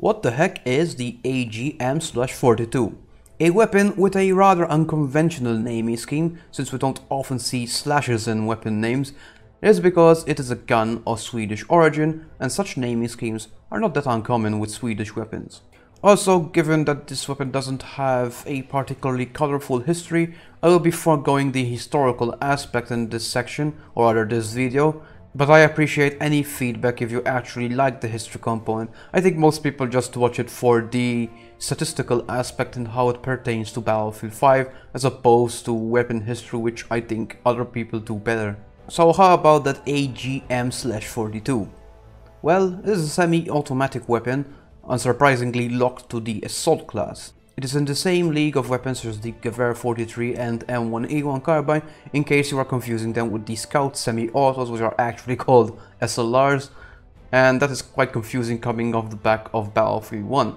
What the heck is the AGM/42? A weapon with a rather unconventional naming scheme, since we don't often see slashes in weapon names. It is because it is a gun of Swedish origin, and such naming schemes are not that uncommon with Swedish weapons. Also, given that this weapon doesn't have a particularly colorful history, I will be foregoing the historical aspect in this section, or rather this video, but I appreciate any feedback if you actually like the history component. I think most people just watch it for the statistical aspect and how it pertains to Battlefield 5, as opposed to weapon history, which I think other people do better. So how about that AGM/42? Well, it is a semi-automatic weapon, unsurprisingly locked to the assault class. It is in the same league of weapons as the Gewehr 43 and M1A1 carbine, in case you are confusing them with the Scout semi-autos, which are actually called SLRs, and that is quite confusing coming off the back of Battlefield 1.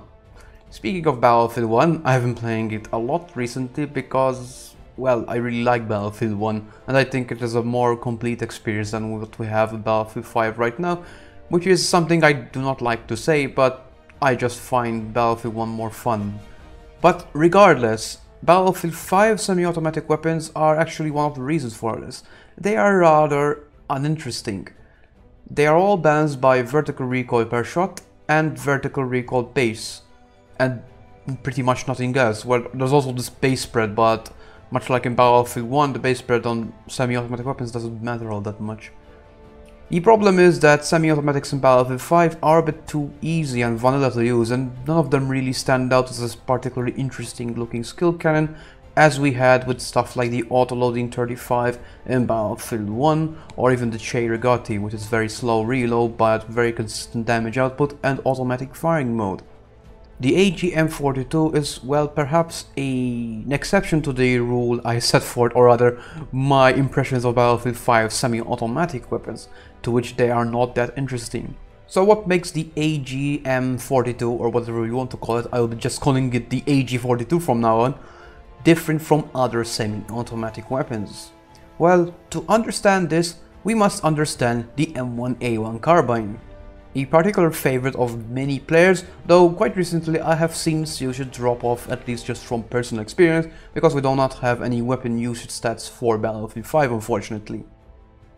Speaking of Battlefield 1, I've been playing it a lot recently because, well, I really like Battlefield 1, and I think it is a more complete experience than what we have in Battlefield 5 right now, which is something I do not like to say, but I just find Battlefield 1 more fun. But regardless, Battlefield 5 semi-automatic weapons are actually one of the reasons for this. They are rather uninteresting. They are all balanced by vertical recoil per shot and vertical recoil base, and pretty much nothing else. Well, there's also this base spread, but much like in Battlefield 1, the base spread on semi-automatic weapons doesn't matter all that much. The problem is that semi-automatics in Battlefield 5 are a bit too easy and vanilla to use, and none of them really stand out as a particularly interesting looking skill cannon, as we had with stuff like the auto-loading 35 in Battlefield 1, or even the Che Rigotti with its very slow reload but very consistent damage output and automatic firing mode. The AGM42 is, well, perhaps an exception to the rule I set forth, or rather my impressions of Battlefield 5 semi-automatic weapons, to which they are not that interesting. So what makes the AGM42, or whatever you want to call it, I will be just calling it the AG42 from now on, different from other semi-automatic weapons? Well, to understand this, we must understand the M1A1 carbine. A particular favorite of many players, though quite recently I have seen its usage drop off, at least just from personal experience, because we do not have any weapon usage stats for Battlefield 5, unfortunately.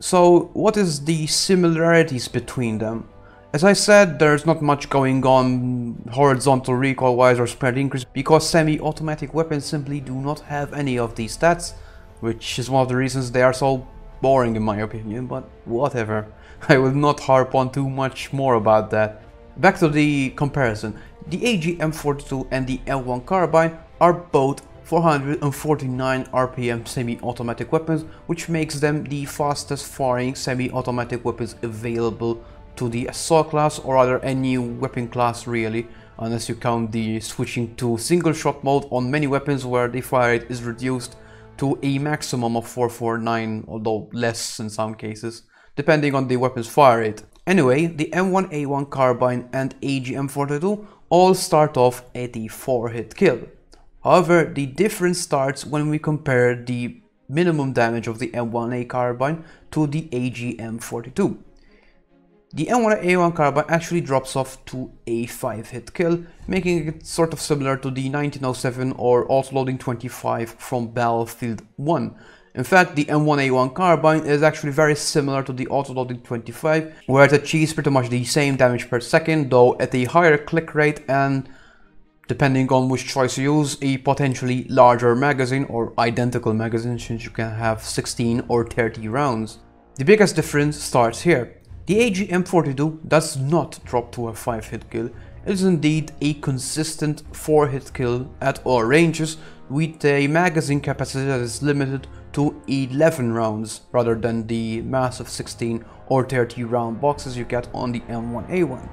So what is the similarities between them? As I said, there's not much going on horizontal recoil wise or spread increase, because semi-automatic weapons simply do not have any of these stats, which is one of the reasons they are so boring in my opinion, but whatever. I will not harp on too much more about that. Back to the comparison. The AGM42 and the M1 carbine are both 449 RPM semi-automatic weapons, which makes them the fastest firing semi-automatic weapons available to the assault class, or rather any weapon class really, unless you count the switching to single shot mode on many weapons where the fire rate is reduced to a maximum of 449, although less in some cases, depending on the weapon's fire rate. Anyway, the M1A1 carbine and AGM42 all start off at a 4-hit kill. However, the difference starts when we compare the minimum damage of the M1A carbine to the AGM42. The M1A1 carbine actually drops off to a 5-hit kill, making it sort of similar to the 1907 or auto-loading 25 from Battlefield 1. In fact, the M1A1 carbine is actually very similar to the auto-loading 25, where it achieves pretty much the same damage per second, though at a higher click rate and, depending on which choice you use, a potentially larger magazine or identical magazine, since you can have 16 or 30 rounds. The biggest difference starts here. The AGM42 does not drop to a 5-hit kill. It is indeed a consistent 4-hit kill at all ranges, with a magazine capacity that is limited to 11 rounds rather than the massive 16 or 30 round boxes you get on the M1A1.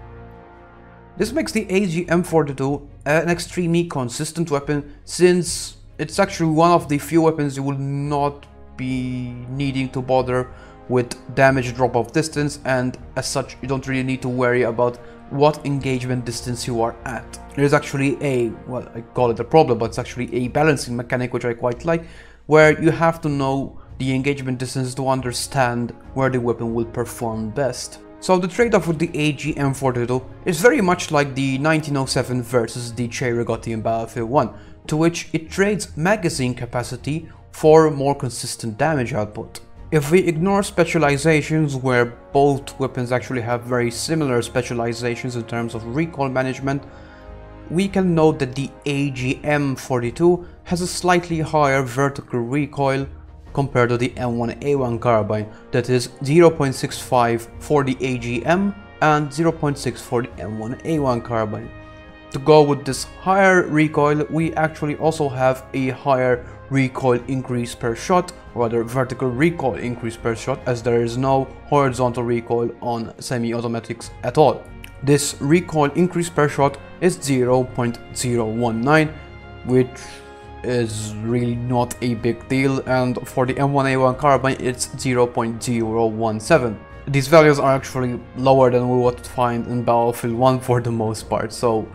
This makes the AGM42 an extremely consistent weapon, since it's actually one of the few weapons you will not be needing to bother with damage drop off distance, and as such you don't really need to worry about what engagement distance you are at. There's actually a, well, I call it a problem, but it's actually a balancing mechanic which I quite like, where you have to know the engagement distance to understand where the weapon will perform best. So the trade-off with the AGM-42 is very much like the 1907 versus the Cherrigotti in Battlefield 1, to which it trades magazine capacity for more consistent damage output. If we ignore specializations, where both weapons actually have very similar specializations in terms of recoil management, we can note that the AGM-42 has a slightly higher vertical recoil compared to the M1A1 carbine, that is 0.65 for the AGM and 0.6 for the M1A1 carbine. To go with this higher recoil, we actually also have a higher recoil increase per shot, or rather vertical recoil increase per shot, as there is no horizontal recoil on semi-automatics at all. This recoil increase per shot is 0.019, which is really not a big deal, and for the M1A1 carbine it's 0.017. These values are actually lower than we would find in Battlefield 1 for the most part, so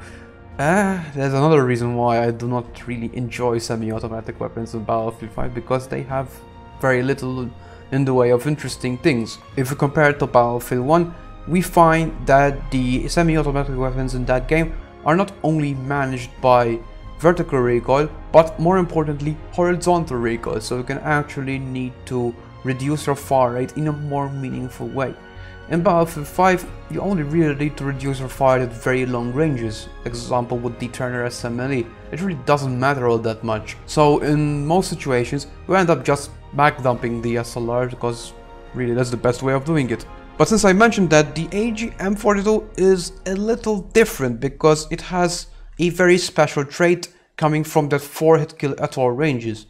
there's another reason why I do not really enjoy semi-automatic weapons in Battlefield 5, because they have very little in the way of interesting things. If we compare it to Battlefield 1, we find that the semi-automatic weapons in that game are not only managed by vertical recoil, but more importantly horizontal recoil, so you can actually need to reduce your fire rate in a more meaningful way. In Battlefield 5, you only really need to reduce your fire rate at very long ranges, example with the Turner SMLE. It really doesn't matter all that much, so in most situations you end up just back dumping the SLR, because really that's the best way of doing it. But since I mentioned that, the AGM-42 is a little different because it has a very special trait coming from that 4-hit kill at all ranges.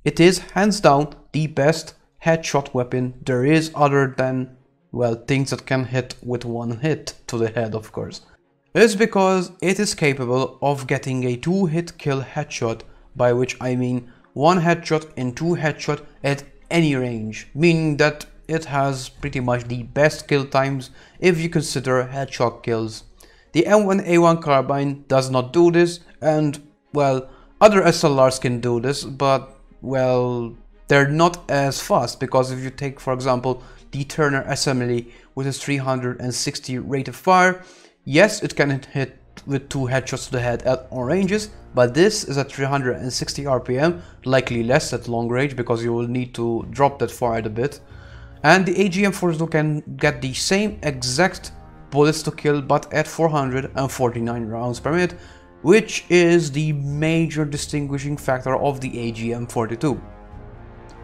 It is hands down the best headshot weapon there is, other than, well, things that can hit with one hit to the head, of course. It's because it is capable of getting a 2-hit kill headshot, by which I mean one headshot and 2 headshot at any range, meaning that it has pretty much the best kill times if you consider headshot kills. The M1A1 carbine does not do this, and, well, other SLRs can do this, but, well, they're not as fast, because if you take, for example, the Turner SMLE with its 360 rate of fire, yes, it can hit with 2 headshots to the head at all ranges, but this is at 360 RPM, likely less at long range, because you will need to drop that fire rate a bit. And the AGM-42 can get the same exact bullets to kill, but at 449 rounds per minute, which is the major distinguishing factor of the AGM-42.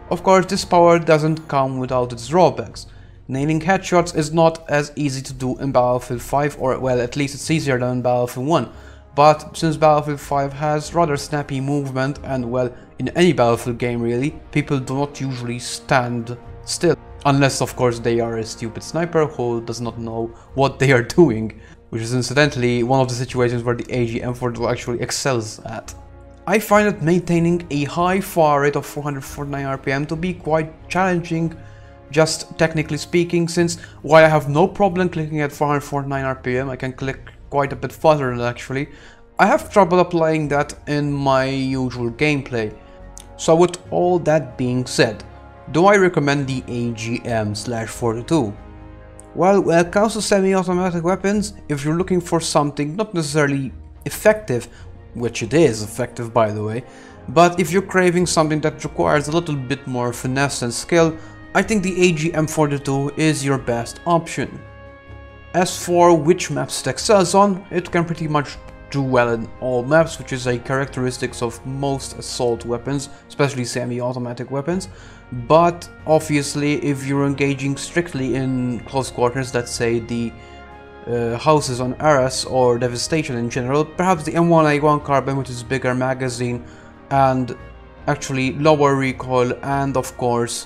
Of course, this power doesn't come without its drawbacks. Nailing headshots is not as easy to do in Battlefield 5, or, well, at least it's easier than in Battlefield 1. But since Battlefield 5 has rather snappy movement, and, well, in any Battlefield game really, people do not usually stand still. Unless, of course, they are a stupid sniper who does not know what they are doing, which is incidentally one of the situations where the AGM-42 actually excels at. I find that maintaining a high fire rate of 449 RPM to be quite challenging, just technically speaking, since while I have no problem clicking at 449 RPM, I can click quite a bit faster than that actually, I have trouble applying that in my usual gameplay. So with all that being said, do I recommend the AGM-42? Well, when it comes to semi-automatic weapons, if you're looking for something not necessarily effective, which it is effective by the way, but if you're craving something that requires a little bit more finesse and skill, I think the AGM-42 is your best option. As for which maps it excels on, it can pretty much do well in all maps, which is a characteristic of most assault weapons, especially semi-automatic weapons. But obviously, if you're engaging strictly in close quarters, let's say the houses on Arras or Devastation in general, perhaps the M1A1 carbine, which is bigger magazine and actually lower recoil, and of course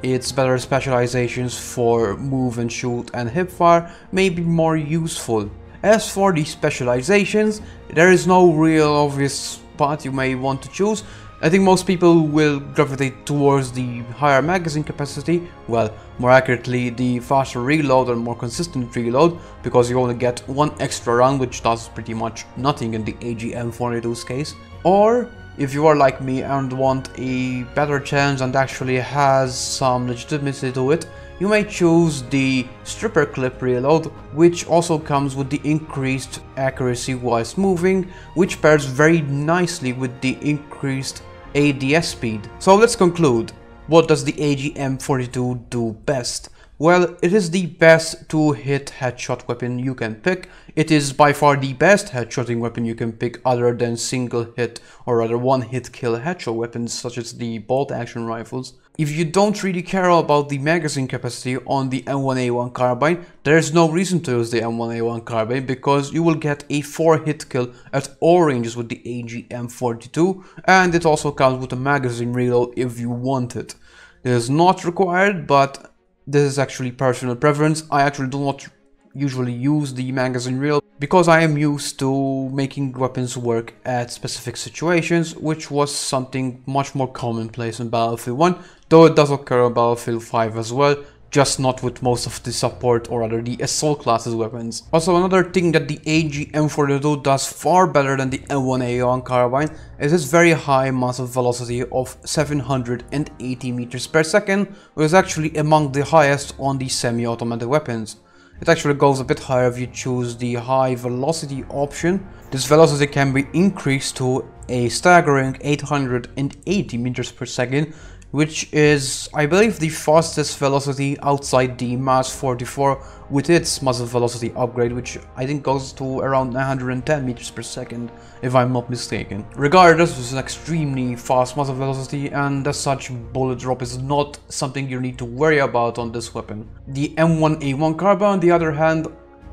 its better specializations for move and shoot and hipfire, may be more useful. As for the specializations, there is no real obvious path you may want to choose. I think most people will gravitate towards the higher magazine capacity, well, more accurately the faster reload and more consistent reload, because you only get one extra round, which does pretty much nothing in the AGM-42's case. Or, if you are like me and want a better chance and actually has some legitimacy to it, you may choose the stripper clip reload, which also comes with the increased accuracy whilst moving, which pairs very nicely with the increased ADS speed. So let's conclude. What does the AGM-42 do best? Well, it is the best two-hit headshot weapon you can pick. It is by far the best headshotting weapon you can pick other than single-hit or rather one-hit kill headshot weapons such as the bolt-action rifles. If you don't really care about the magazine capacity on the M1A1 carbine, there is no reason to use the M1A1 carbine because you will get a 4-hit kill at all ranges with the AGM-42, and it also comes with a magazine reload if you want it. It is not required, but this is actually personal preference. I actually do not usually use the magazine reload because I am used to making weapons work at specific situations, which was something much more commonplace in Battlefield 1, though it does occur in Battlefield 5 as well, just not with most of the support or rather the assault classes weapons. Also, another thing that the AGM-42 does far better than the M1A1 carbine is its very high muzzle velocity of 780 meters per second, which is actually among the highest on the semi-automatic weapons. It actually goes a bit higher if you choose the high velocity option. This velocity can be increased to a staggering 880 meters per second, which is, I believe, the fastest velocity outside the MAS 44 with its muzzle velocity upgrade, which I think goes to around 910 meters per second, if I'm not mistaken. Regardless, this is an extremely fast muzzle velocity, and as such, bullet drop is not something you need to worry about on this weapon. The M1A1 carbine, on the other hand,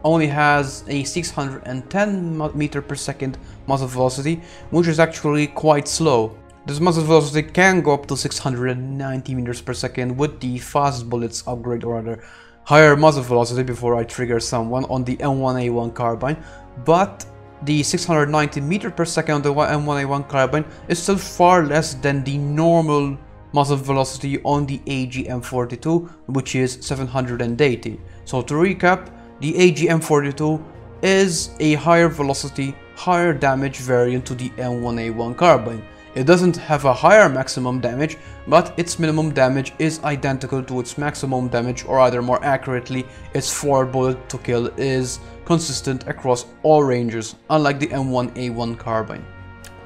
only has a 610 meter per second muzzle velocity, which is actually quite slow. This muzzle velocity can go up to 690 meters per second with the fast bullets upgrade or rather higher muzzle velocity before I trigger someone on the M1A1 carbine, but the 690 meters per second on the M1A1 carbine is still far less than the normal muzzle velocity on the AGM-42, which is 780. So to recap, the AGM-42 is a higher velocity, higher damage variant to the M1A1 carbine. It doesn't have a higher maximum damage, but its minimum damage is identical to its maximum damage, or either more accurately, its forward bullet to kill is consistent across all ranges, unlike the M1A1 carbine.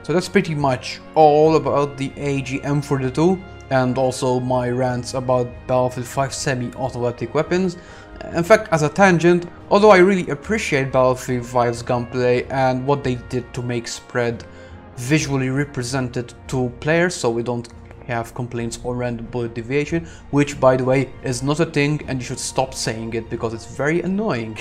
So that's pretty much all about the AGM-42 and also my rants about Battlefield 5 semi-automatic weapons. In fact, as a tangent, although I really appreciate Battlefield 5's gunplay and what they did to make spread visually represented to players so we don't have complaints or random bullet deviation, which by the way is not a thing and you should stop saying it because it's very annoying.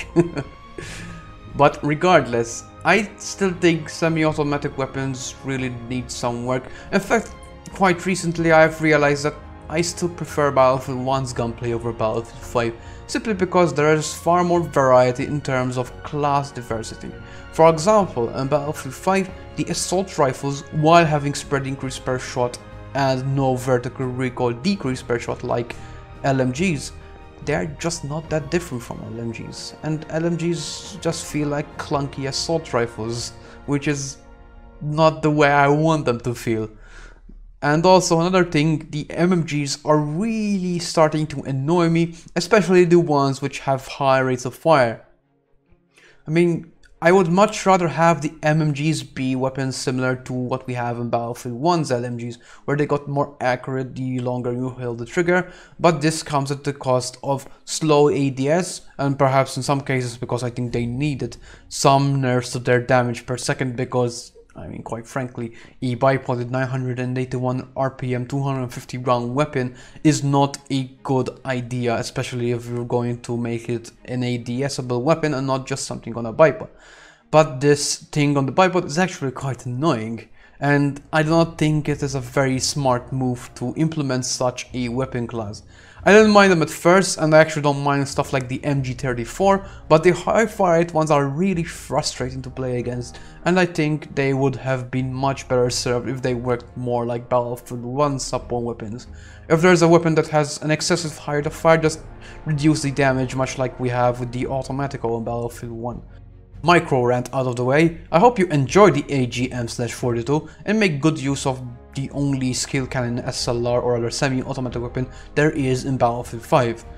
But regardless, I still think semi-automatic weapons really need some work. In fact, quite recently I've realized that I still prefer Battlefield 1's gunplay over Battlefield 5, simply because there is far more variety in terms of class diversity. For example, in Battlefield 5, the assault rifles, while having spread increase per shot and no vertical recoil decrease per shot like LMGs, they're just not that different from LMGs, and LMGs just feel like clunky assault rifles, which is not the way I want them to feel. And also another thing, the MMGs are really starting to annoy me, especially the ones which have high rates of fire. I mean, I would much rather have the MMGs be weapons similar to what we have in Battlefield 1's LMGs, where they got more accurate the longer you hold the trigger, but this comes at the cost of slow ADS, and perhaps in some cases, because I think they needed some nerfs to their damage per second, because I mean, quite frankly, a bipodded 981 RPM 250 round weapon is not a good idea, especially if you're going to make it an ADS-able weapon and not just something on a bipod. But this thing on the bipod is actually quite annoying, and I do not think it is a very smart move to implement such a weapon class. I didn't mind them at first, and I actually don't mind stuff like the MG34, but the high fire rate ones are really frustrating to play against, and I think they would have been much better served if they worked more like Battlefield 1 sub-1 weapons. If there's a weapon that has an excessive high rate of fire, just reduce the damage, much like we have with the Automatico in Battlefield 1. Micro rant out of the way, I hope you enjoy the AGM-42 and make good use of the only skill cannon SLR or other semi-automatic weapon there is in Battlefield 5.